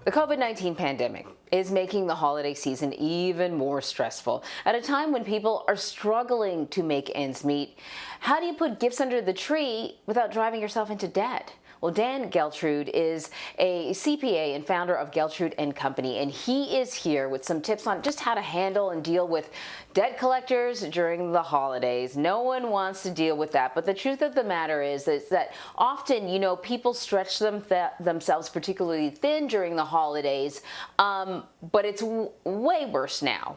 The COVID-19 pandemic is making the holiday season even more stressful at a time when people are struggling to make ends meet. How do you put gifts under the tree without driving yourself into debt? Well, Dan Geltrude is a CPA and founder of Geltrude Company, and he is here with some tips on just how to handle and deal with debt collectors during the holidays. No one wants to deal with that, but the truth of the matter is that often, people stretch themselves particularly thin during the holidays, but it's way worse now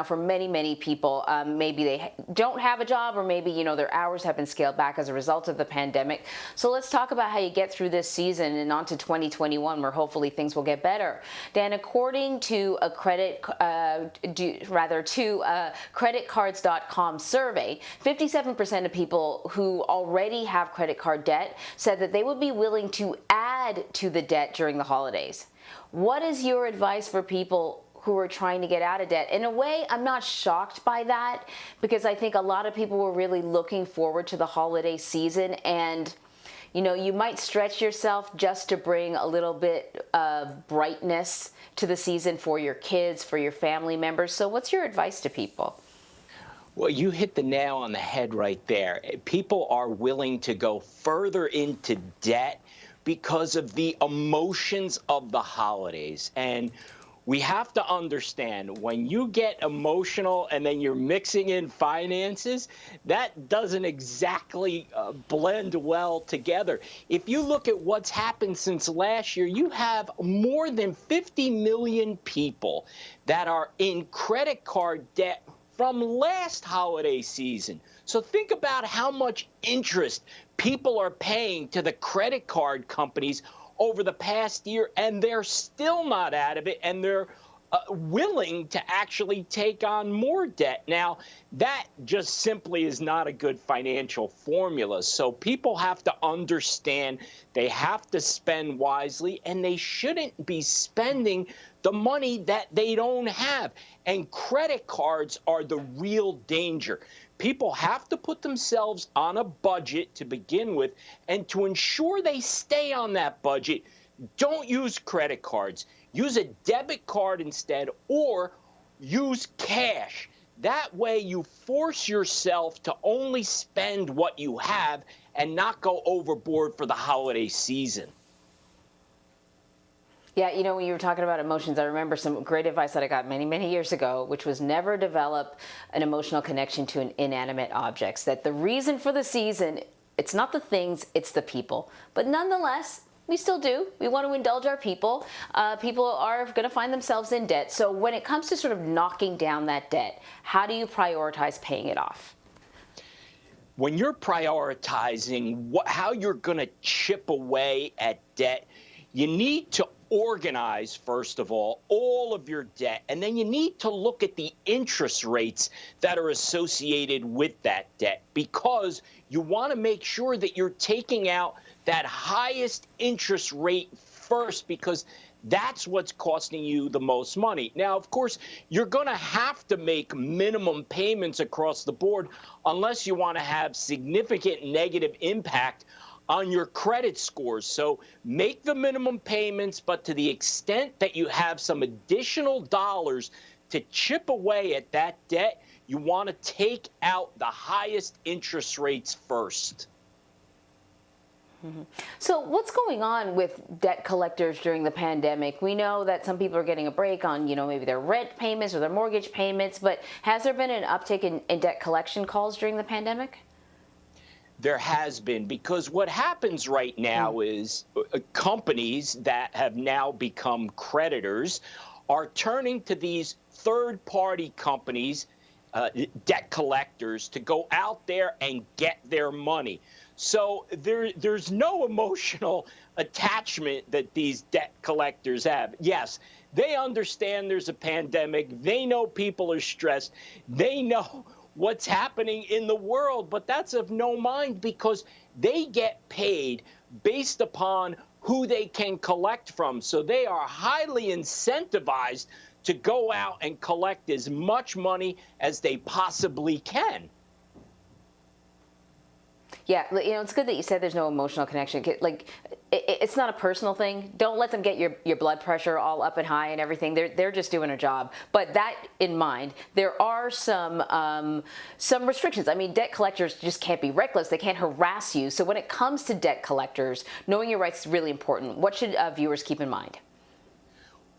for many, many people. Maybe they don't have a job, or maybe, their hours have been scaled back as a result of the pandemic. So let's talk about how you get through this season and on to 2021, where hopefully things will get better. Dan, according to a creditcards.com survey, 57% of people who already have credit card debt said that they would be willing to add to the debt during the holidays. What is your advice for people who are trying to get out of debt? In a way, I'm not shocked by that, because I think a lot of people were really looking forward to the holiday season, and you might stretch yourself just to bring a little bit of brightness to the season for your kids, for your family members. So what's your advice to people? Well, you hit the nail on the head right there. People are willing to go further into debt because of the emotions of the holidays. And we have to understand, when you get emotional and then you're mixing in finances, that doesn't exactly blend well together. If you look at what's happened since last year, you have more than 50 million people that are in credit card debt from last holiday season. So think about how much interest people are paying to the credit card companies over the past year, and they're still not out of it, and they're willing to actually take on more debt. Now, that just simply is not a good financial formula. So people have to understand they have to spend wisely, and they shouldn't be spending the money that they don't have. And credit cards are the real danger. People have to put themselves on a budget to begin with, and to ensure they stay on that budget, don't use credit cards. Use a debit card instead, or use cash. That way you force yourself to only spend what you have and not go overboard for the holiday season. Yeah, when you were talking about emotions, I remember some great advice that I got many, many years ago, which was never develop an emotional connection to an inanimate objects. That the reason for the season, it's not the things, it's the people. But nonetheless, we still do. We want to indulge our people. People are going to find themselves in debt. So when it comes to sort of knocking down that debt, how do you prioritize paying it off? When you're prioritizing how you're going to chip away at debt, you need to organize, first of all of your debt, and then you need to look at the interest rates that are associated with that debt, because you want to make sure that you're taking out that highest interest rate first, because that's what's costing you the most money. Now, of course, you're going to have to make minimum payments across the board unless you want to have significant negative impact on your credit scores. So make the minimum payments, but to the extent that you have some additional dollars to chip away at that debt, you want to take out the highest interest rates first. Mm-hmm. So what's going on with debt collectors during the pandemic? We know that some people are getting a break on, maybe their rent payments or their mortgage payments, but has there been an uptick in debt collection calls during the pandemic? There has been, because what happens right now is companies that have now become creditors are turning to these third-party companies, debt collectors, to go out there and get their money. So there's no emotional attachment that these debt collectors have. Yes, they understand there's a pandemic. They know people are stressed. They know what's happening in the world, but that's of no mind, because they get paid based upon who they can collect from. So they are highly incentivized to go out and collect as much money as they possibly can. Yeah, it's good that you said there's no emotional connection. Like, it's not a personal thing. Don't let them get your blood pressure all up and high and everything. They're just doing a job. But that in mind, there are some restrictions. I mean, debt collectors just can't be reckless. They can't harass you. So when it comes to debt collectors, knowing your rights is really important. What should viewers keep in mind?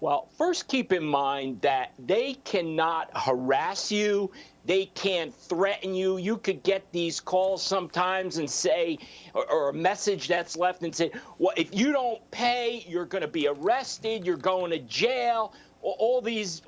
Well, first keep in mind that they cannot harass you. They can't threaten you. You could get these calls sometimes and say, or a message that's left and say, well, if you don't pay, you're going to be arrested, you're going to jail. All these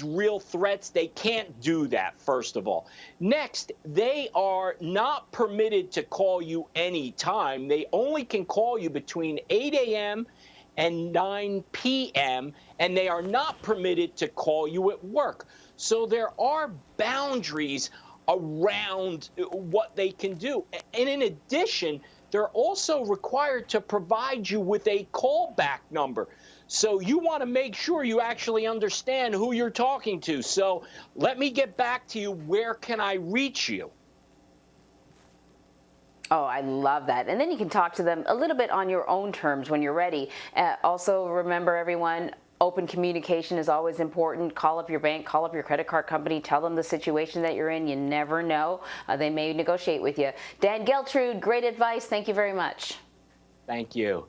real threats. They can't do that, first of all. Next, they are not permitted to call you anytime. They only can call you between 8 a.m. and 9 p.m., and they are not permitted to call you at work. So there are boundaries around what they can do. And in addition, they're also required to provide you with a callback number. So you want to make sure you actually understand who you're talking to. So let me get back to you. Where can I reach you? Oh, I love that. And then you can talk to them a little bit on your own terms when you're ready. Also, remember, everyone, open communication is always important. Call up your bank, call up your credit card company, tell them the situation that you're in. You never know. They may negotiate with you. Dan Geltrude, great advice. Thank you very much. Thank you.